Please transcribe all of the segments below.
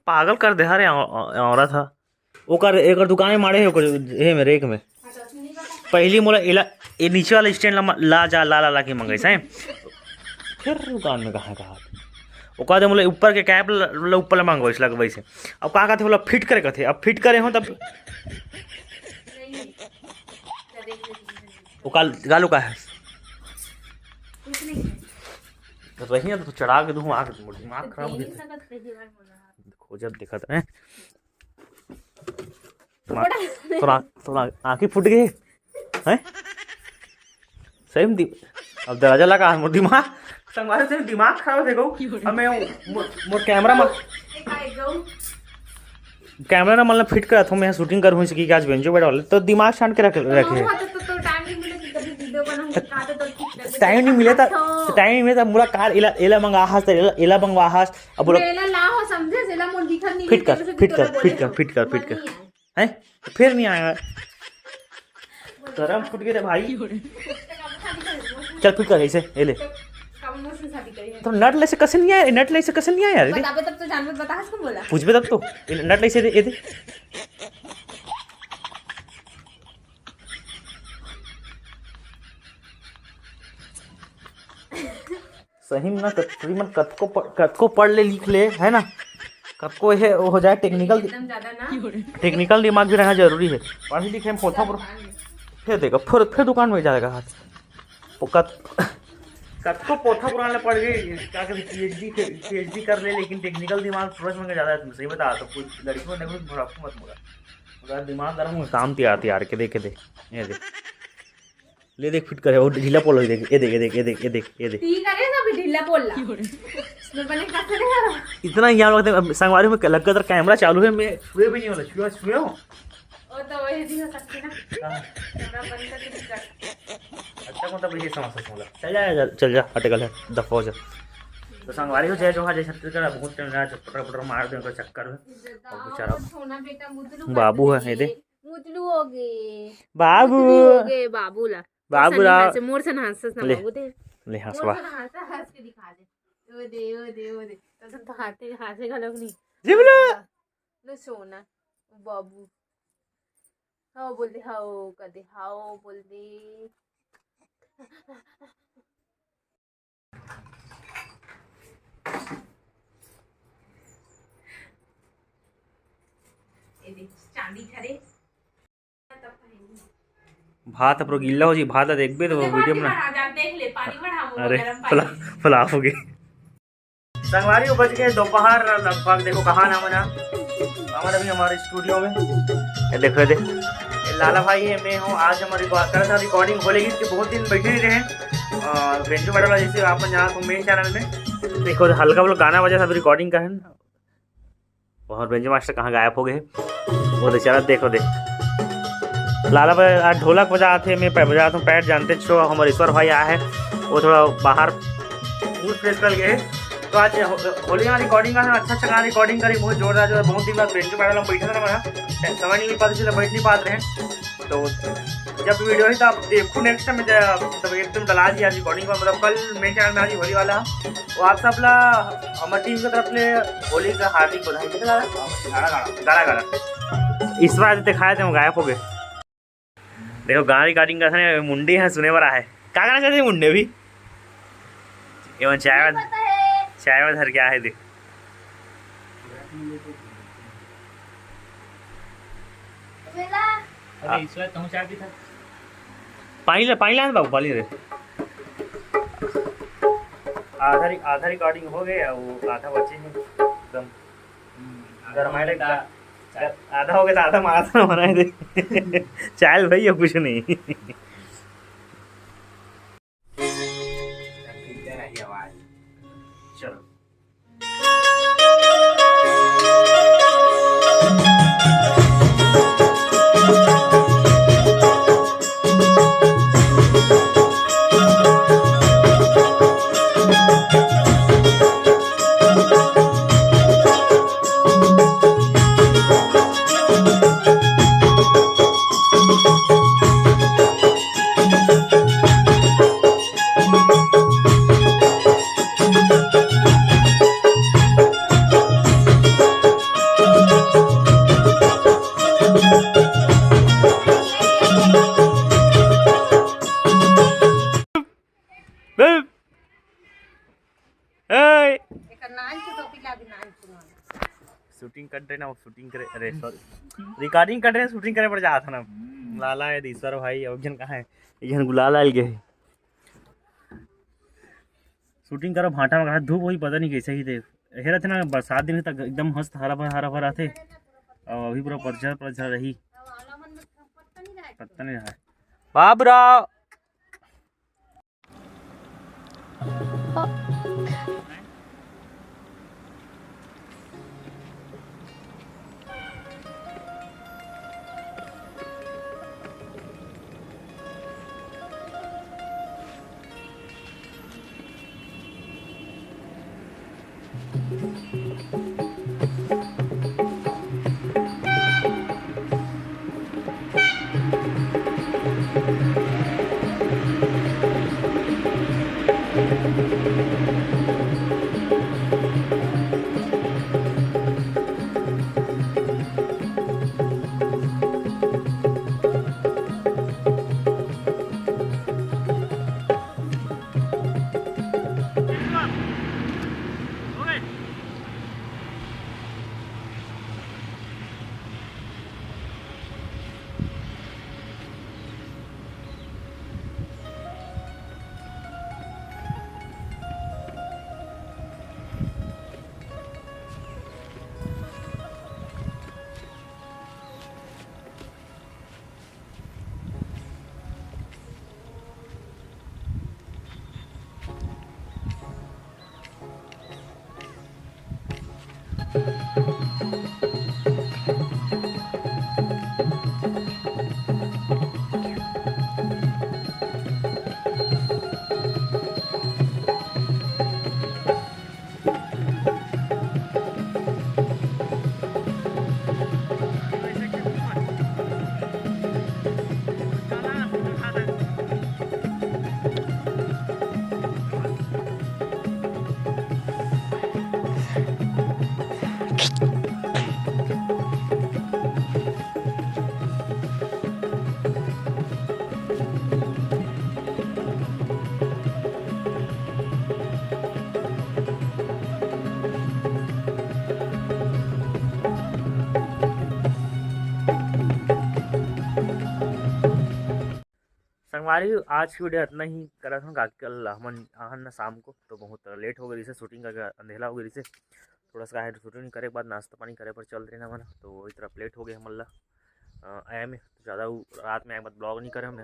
पागल कर दे हरे औरत था ओकर एक दुकान में मारे हे मेरे एक में पहली मोला इला ये नीचे वाला स्टैंड ला जा ला ला के मंगाई है फिर दुकान में कहाँ वो कहते बोले ऊपर के कैप ऊपर मांगो इस लगवाई से अब कहाँ कहते बोला फिट करे कहते अब फिट करे हो तब वो गालू का है रही तो चढ़ा के दूँ आग दिमाग खराब हो गया खोजत दिखत है थोड़ा आँखें फूट गई हैं सही में अब दरवाजा लगा मोर दिमाग संगवारी से दिमाग खराब देखो अब मैं मोर कैमरा ना मतलब फिट करा था मैं शूटिंग करूँ इसकी आज बेंचो बैठा तो दिमाग शांत के रखे टाइम नहीं मिले था पूरा कार एला मंगा हास एला मंगवा हास अब बोला फिट कर हैं फिर नहीं आएगा गरम फुट गए भाई चल फिट कर ऐसे ले तो नट ले से कैसे नहीं आया नट ले से कैसे नहीं आया यार तब तो जानवर बता इसको बोला पूछबे तब तो नट ले से दे सही में ना तकरीबन कत को पढ़ ले लिख ले है ना कब को ये हो जाए टेक्निकल दिमाग भी रहना जरूरी है पढ़े लिखे में पोथा पर फिर देगा फिर दुकान में जाएगा हाथ कब को पोथा पुराने पढ़ गई क्या कभी पीएचडी कर ले लेकिन टेक्निकल दिमाग थोड़ा समझ ज़्यादा है तुम सही बता तो कुछ लड़कियों ने कुछ मत बोला दिमाग गर्म काम तैयार के देख ये देख ले देख फिट करे वो ढीला पोल देख ये देख ढीला पोल इतना यहाँ वक्त संगवारी में लग कर कैमरा चालू है मैं छुए भी नहीं वाला छुए हो अच्छा मतलब ये समझ चल जा अटकल है दफा हो जा तो संगवारी हो जाए जो हाँ जैसे छत्तीसगढ़ बहुत टाइम पटर मार दे उनका चक्कर में बेचारा बाबू है दे बाबू मोर से हंस ले हंसवा ओ दे तो हाथे गलक नहीं जिबला लो सोना बाबू हाओ बोल दे हाओ कदे हाओ बोल दे ए देख चांदी खरे भात पर गिल्ला हो जी भात देखबे तो वीडियो में देख ले पानी बढ़ाओ अरे फलाफ हो गई संगवारी को बज गए दोपहर लगभग देखो कहाँ ना मना हमारे अभी हमारे स्टूडियो में ये देखो दे लाला भाई है मैं हूँ आज हमारी रिकॉर्डिंग हो लेगी कि बहुत दिन बैठे ही रहे बेंचो बैठा जैसे आप यहाँ तो मेन चैनल में देखो हल्का बोलो गाना बजा सब रिकॉर्डिंग का है ना और बेंचो मास्टर कहाँ गायब हो गए वो बेचारा देखो दे लाला भाई आज ढोलक बजा थे मैं बजा हूँ पैर जानते छो हमारे ईश्वर भाई आया है वो थोड़ा बाहर मूड फ्रेश कर गए तो आज होली यहाँ रिकॉर्डिंग का अच्छा गाना रिकॉर्डिंग करी बहुत जोरदार जो बहुत दिन बाद बेंच बैठा बैठा था मेरा समझ नहीं पाते इसलिए बैठ नहीं पाते हैं तो जब वीडियो ही तो आप देखो नेक्स्ट टाइम मतलब एकदम डला दिया रिकॉर्डिंग का मतलब कल मेरे चैनल में आज होली वाला वो आप सब ला हमारी टीम की तरफ ले होली का हार्दिक बधाई गाना इस बार दिखाए थे वो गायब हो गए देखो गाना रिकॉर्डिंग का था मुंडे हैं सुने वाला है क्या गाना चाहते मुंडे भी एवं चाय में धर क्या है देख पानी ला बाबू पानी रे आधा रिकॉर्डिंग हो गया वो आधा बचे हैं एकदम गरमाइले आधा हो गया तो आधा मारा बनाए दे चाय भैया कुछ नहीं चलो शूटिंग कर रहे ना, वो शूटिंग करे, अरे सॉरी रिकॉर्डिंग कर रहे हैं, शूटिंग करे पर जा था ना। लाला है ईश्वर भाई, और जन कहाँ है, जन गुलाल आल गए शूटिंग करो भाटा में कहा धूप वही पता नहीं कैसे ही थे हेरा थे ना, बरसात दिन तक एकदम मस्त हरा भरा थे, और अभी पूरा पतझड़ रही, पता नहीं रहा बाबरा। संगवारी आज की वीडियो इतना ही करा था, कल हमन आहन ना शाम को तो बहुत लेट हो गई से शूटिंग करके, अंधेला हो गई से थोड़ा सा है शूटिंग करे के बाद नाश्ता पानी करे पर चल रहे ना मन, तो इस तरफ लेट हो गए हमन ला आया में, तो ज़्यादा रात में आए मत ब्लॉग नहीं करे हमने।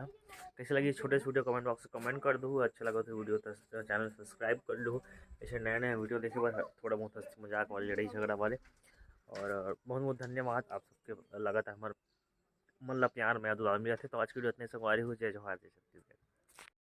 कैसे लगी छोटे वीडियो कमेंट बॉक्स में कमेंट कर दो, अच्छा लगा तो वीडियो तो चैनल सब्सक्राइब कर लो, ऐसे नए नए वीडियो देखे बाद थोड़ा बहुत मजाक वाले लड़ाई झगड़ा वाले। और बहुत बहुत धन्यवाद आप सबके, लगा था हमारे मन ला प्यार में दुआ मिला थे। तो आज की वीडियो इतने से, जय जवाहर जय छत्तीसगढ़।